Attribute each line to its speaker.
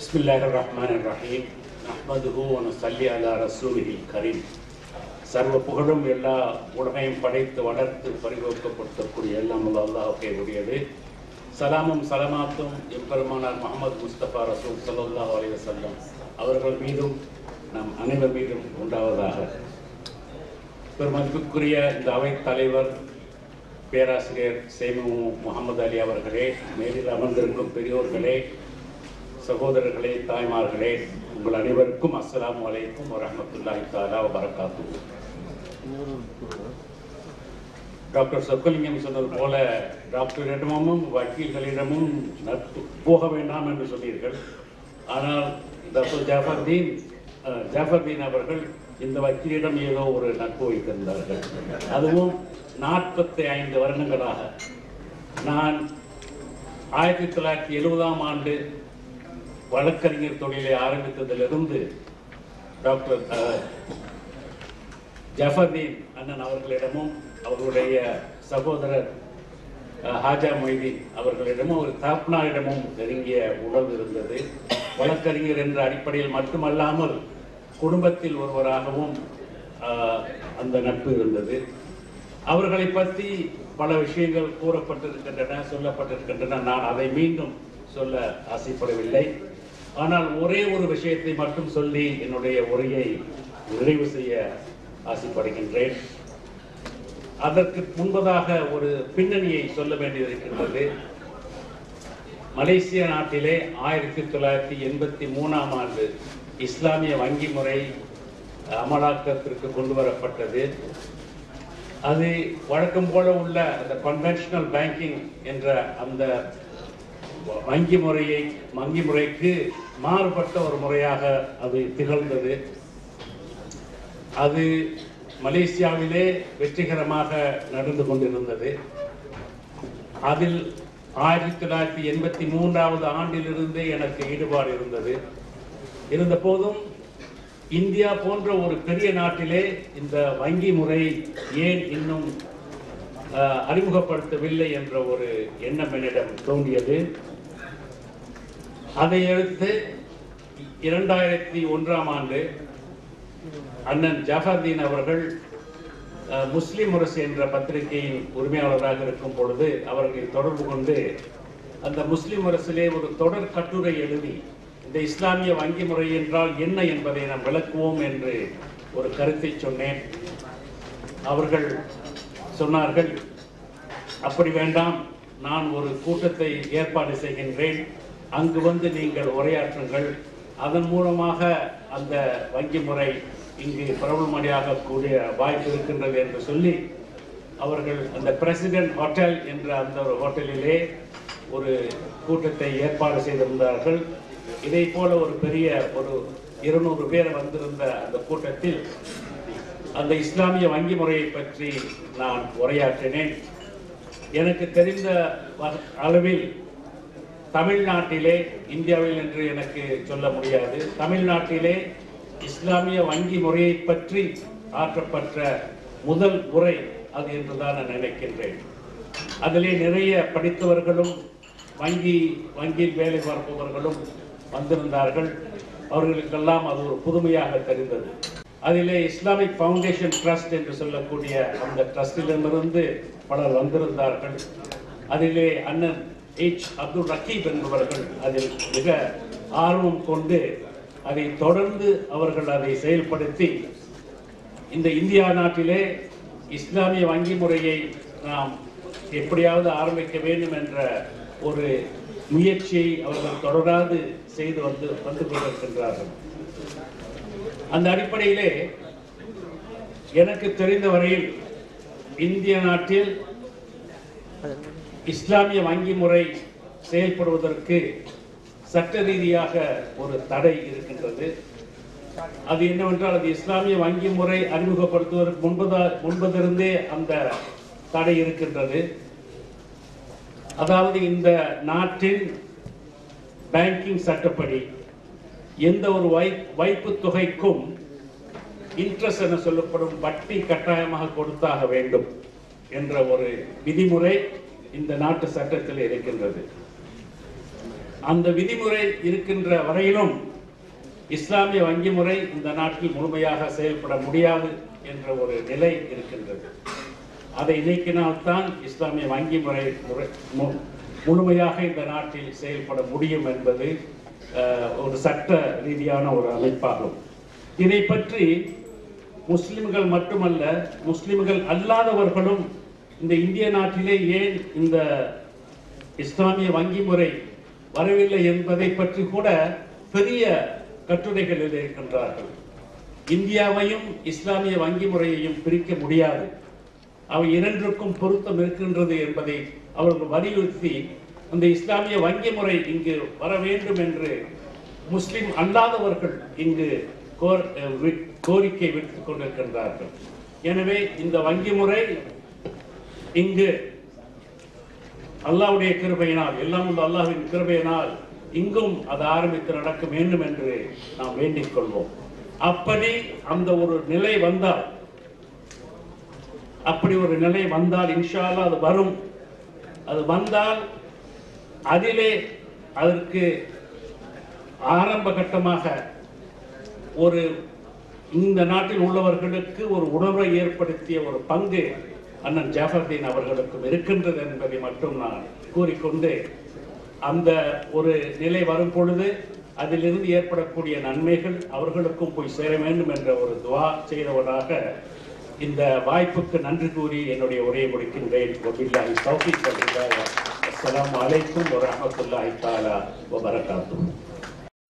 Speaker 1: பிஸ்மில்லாஹிர்ரஹ்மானிர்ரஹீம் நஹ்மதுஹு வ நுஸல்லி அலா ரசூலிஹில் கரீம். சர்வ புகழும் எல்லா உலகையும் படைத்து வளர்த்து பரிபோக்கப்படுத்தக்கூடிய எல்லாம் அல்லாஹ்வுக்கே உரியது. சலாமும் சலமாத்தும் எம்பெருமானார் முஹம்மது முஸ்தபா ரசூல் ஸல்லல்லாஹு அலைஹி வஸல்லம் அவர்கள் மீதும் நம் அனைவர் மீதும் உண்டாவதாக. பெருமதிப்புக்குரிய இந்த அவைத் தலைவர் பேராசிரியர் சேமு முகமது அலி அவர்களே, மேலில் அமர்ந்திருக்கும் பெரியோர்களே, சகோதரர்களே, தாய்மார்களே, உங்கள் அனைவருக்கும் அஸ்ஸலாமு அலைக்கும் வரஹ்மத்துல்லாஹி தஆலா வ பரக்காத்துஹு. டாக்டர் சொக்கலிங்கம் சொன்னது போல டாக்டரிடமும் வக்கீல்களிடமும் போக வேண்டாம் என்று சொன்னீர்கள். ஆனால் டாக்டர் ஜாஃபர்தீன் அவர்கள் இந்த வக்கீலிடம் ஏதோ ஒரு நட்பு வைத்திருந்தார்கள். அதுவும் 45 வருடங்களாக. நான் 1970ஆம் ஆண்டு வழக்கறிஞர் தொழிலை ஆரம்பித்ததிலிருந்து டாக்டர் ஜஃபர்தீன் அண்ணன் அவர்களிடமும் அவர்களுடைய சகோதரர் ஹாஜா மொய்தீன் அவர்களிடமும் ஒரு தாப்னாரிடமும் நெருங்கிய உறவு இருந்தது. வழக்கறிஞர் என்ற அடிப்படையில் மட்டுமல்லாமல் குடும்பத்தில் ஒருவராகவும் அந்த நட்பு இருந்தது. அவர்களை பற்றி பல விஷயங்கள் கூறப்பட்டிருக்கின்றன, சொல்லப்பட்டிருக்கின்றன. நான் அதை மீண்டும் சொல்ல ஆசைப்படவில்லை. ஆனால் ஒரே ஒரு விஷயத்தை மட்டும் சொல்லி என்னுடைய உரையை நிறைவு செய்ய ஆசைப்படுகின்றேன். அதற்கு முன்பதாக ஒரு பின்னணியை சொல்ல வேண்டியிருக்கின்றது. மலேசிய நாட்டிலே 1983ஆம் ஆண்டு இஸ்லாமிய வங்கி முறை அமலாக்கத்திற்கு கொண்டு வரப்பட்டது. அது வழக்கம் போல உள்ள அந்த கன்வென்ஷனல் பேங்கிங் என்ற அந்த வங்கி முறைக்கு மாறுபட்ட ஒரு முறையாக அது திகழ்ந்தது. அது மலேசியாவிலே வெற்றிகரமாக நடந்து கொண்டிருந்தது. அதில் 1983ஆவது ஆண்டிலிருந்தே எனக்கு ஈடுபாடு இருந்தது. இருந்த போதும் இந்தியா போன்ற ஒரு பெரிய நாட்டிலே இந்த வங்கி முறை ஏன் இன்னும் அறிமுகப்படுத்தவில்லை என்ற ஒரு எண்ணம் என்னிடம் தோன்றியது. அதை அடுத்து 2001ஆம் ஆண்டு அண்ணன் ஜாஃபர்தீன் அவர்கள் முஸ்லிம் முரசு என்ற பத்திரிகையின் உரிமையாளராக இருக்கும் பொழுது அவர்களை தொடர்பு கொண்டு அந்த முஸ்லிம் முரசிலே ஒரு தொடர் கட்டுரை எழுதி இந்த இஸ்லாமிய வங்கி முறை என்றால் என்ன என்பதை நாம் விளக்குவோம் என்று ஒரு கருத்தை சொன்னேன். அவர்கள் சொன்னார்கள், அப்படி வேண்டாம், நான் ஒரு கூட்டத்தை ஏற்பாடு செய்கின்றேன், அங்கு வந்து நீங்கள் உரையாற்றுங்கள், அதன் மூலமாக அந்த வங்கி முறை இங்கு பிரபலமடையாக கூடிய வாய்ப்பு இருக்கின்றது என்று சொல்லி அவர்கள் அந்த பிரசிடென்ட் ஹோட்டல் என்ற அந்த ஒரு ஹோட்டலிலே ஒரு கூட்டத்தை ஏற்பாடு செய்திருந்தார்கள். இதை போல ஒரு பெரிய ஒரு 200 பேர் வந்திருந்த அந்த கூட்டத்தில் அந்த இஸ்லாமிய வங்கி முறையை பற்றி நான் உரையாற்றினேன். எனக்கு தெரிந்த அளவில் தமிழ்நாட்டிலே, இந்தியாவில் என்று எனக்கு சொல்ல முடியாது, தமிழ்நாட்டிலே இஸ்லாமிய வங்கி முறையை பற்றி ஆற்றப்பட்ட முதல் உரை அது என்றுதான் நான் நினைக்கின்றேன். அதிலே நிறைய படித்தவர்களும் வங்கியில் வேலை பார்ப்பவர்களும் வந்திருந்தார்கள். அவர்களுக்கெல்லாம் அது ஒரு புதுமையாக தெரிந்தது. அதிலே இஸ்லாமிக் ஃபவுண்டேஷன் ட்ரஸ்ட் என்று சொல்லக்கூடிய அந்த ட்ரஸ்டிலிருந்து பலர் வந்திருந்தார்கள். அதிலே அண்ணன் அப்துல் ரக்கீப் என்பவர்கள் அதில் மிக ஆர்வம் கொண்டு அதை தொடர்ந்து அவர்கள் அதை செயல்படுத்தி இந்த இந்தியா நாட்டிலே இஸ்லாமிய வங்கி முறையை நாம் எப்படியாவது ஆரம்பிக்க வேண்டும் என்ற ஒரு முயற்சியை அவர்கள் தொடராது செய்து வந்து கொண்டிருக்கின்றார்கள். அந்த அடிப்படையிலே எனக்கு தெரிந்த வரையில் இந்திய நாட்டில் இஸ்லாமிய வங்கி முறை செயல்படுவதற்கு சட்ட ரீதியாக ஒரு தடை இருக்கின்றது. அது என்னவென்றால், அது இஸ்லாமிய வங்கி முறை அறிமுகப்படுத்துவதற்கு முன்பதிலிருந்தே அந்த தடை இருக்கின்றது. அதாவது இந்த நாட்டின் பேங்கிங் சட்டப்படி எந்த ஒரு வைப்பு தொகைக்கும் இன்ட்ரெஸ்ட் என சொல்லப்படும் வட்டி கட்டாயமாக கொடுத்தாக வேண்டும் என்ற ஒரு விதிமுறை இந்த நாட்டு சட்டத்தில் இருக்கின்றது. அந்த விதிமுறை இருக்கின்ற வரையிலும் இஸ்லாமிய வங்கி முறை இந்த நாட்டில் முழுமையாக செயல்பட முடியாது என்ற ஒரு நிலை இருக்கின்றது. அதை நீக்கினால்தான் இஸ்லாமிய வங்கி முறை முழுமையாக இந்த நாட்டில் செயல்பட முடியும் என்பது ஒரு சட்ட ரீதியான ஒரு அமைப்பாகும். இதை பற்றி முஸ்லிம்கள் மட்டுமல்ல, முஸ்லிம்கள் அல்லாதவர்களும் இந்த இந்திய நாட்டிலே ஏன் இந்த இஸ்லாமிய வங்கி முறை வரவில்லை என்பதை பற்றி கூட பெரிய கட்டுரைகள் எழுதியிருக்கின்றார்கள். இந்தியாவையும் இஸ்லாமிய வங்கி முறையையும் பிரிக்க முடியாது, அவை இரண்டிற்கும் பொருத்தம் இருக்கின்றது என்பதை அவர்கள் வலியுறுத்தி அந்த இஸ்லாமிய வங்கி முறை இங்கு வர வேண்டும் என்று முஸ்லிம் அல்லாதவர்கள் இங்கு கோரிக்கை விடுத்துக் கொண்டிருக்கின்றார்கள். எனவே இந்த வங்கி முறை இங்கு அல்லாஹ்வுடைய கிருபையினால், எல்லாம் உள்ள அல்லாஹ்வின் கிருபையினால் இங்கும் அது ஆரம்பித்து நடக்க வேண்டும் என்று நாம் வேண்டிக் கொள்வோம். அப்படி அந்த ஒரு நிலை வந்தால், இன்ஷா அல்லாஹ் அது வரும். அது வந்தால் அதிலே அதற்கு ஆரம்ப கட்டமாக ஒரு இந்த நாட்டில் உள்ளவர்களுக்கு ஒரு உணர்வை ஏற்படுத்திய ஒரு பங்கு அண்ணன் ஜாஃபர்தீன் அவர்களுக்கும் இருக்கின்றது என்பதை மட்டும் நான் கூறிக்கொண்டு, அந்த ஒரு நிலை வரும் பொழுது அதிலிருந்து ஏற்படக்கூடிய நன்மைகள் அவர்களுக்கும் போய் சேர வேண்டும் என்ற ஒரு துவா செய்தவராக இந்த வாய்ப்புக்கு நன்றி கூறி என்னுடைய உரையை முடிக்கின்றேன். அஸ்ஸலாமு அலைக்கும் வரஹ்மத்துல்லாஹி தஆலா வபரகாத்துஹு.